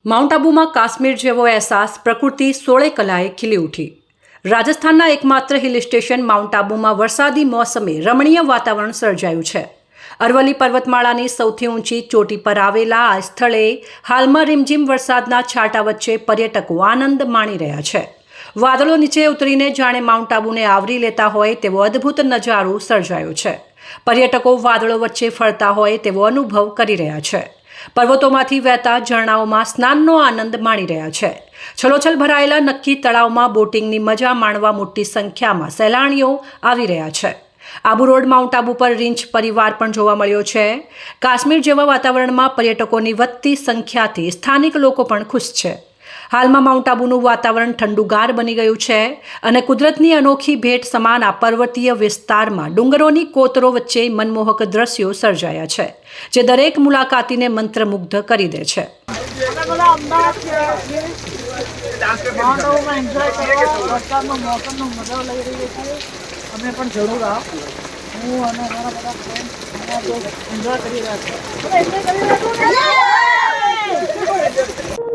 Mount આબુમાં Kashmir જેવો અહેસાસ પ્રકૃતિ 16 કલાએ ખીલી ઉઠી। રાજસ્થાનના એકમાત્ર હિલ સ્ટેશન માઉન્ટ આબુમાં વરસાદી મોસમે રમણીય વાતાવરણ સર્જાયું છે। અરવલ્લી પર્વતમાળાની સૌથી ઊંચી ચોટી પર આવેલા આ સ્થળે હાલમાં રીમઝીમ વરસાદના છાંટા વચ્ચે પર્યટકો આનંદ માણી રહ્યા છે। વાદળો નીચે ઉતરીને જાણે માઉન્ટ આબુને આવરી લેતા હોય તેવો અદ્ભુત નજારો સર્જાયો છે। પર્યટકો વાદળો વચ્ચે ફરતા હોય તેવો અનુભવ કરી રહ્યા છે। પર્વતોમાંથી વહેતા ઝરણાઓમાં સ્નાનનો આનંદ માણી રહ્યા છે। છલોછલ ભરાયેલા નક્કી તળાવમાં બોટિંગની મજા માણવા મોટી સંખ્યામાં સહેલાણીઓ આવી રહ્યા છે। આબુ રોડ માઉન્ટ આબુ પર રીંછ પરિવાર પણ જોવા મળ્યો છે। કાશ્મીર જેવા વાતાવરણમાં પર્યટકોની વધતી સંખ્યાથી સ્થાનિક લોકો પણ ખુશ છે। હાલમાં માઉન્ટ આબુનું વાતાવરણ ઠંડુગાર બની ગયું છે અને કુદરતની અનોખી ભેટ સમાન આ પર્વતીય વિસ્તારમાં ડુંગરોની કોતરો વચ્ચે મનમોહક દ્રશ્યો સર્જાયા છે જે દરેક મુલાકાતીને મંત્રમુગ્ધ કરી દે છે। અમે પણ જરૂર આવો। હું અને મારા બધા ફ્રેન્ડ્સ એન્જોય કરી રહ્યા છે।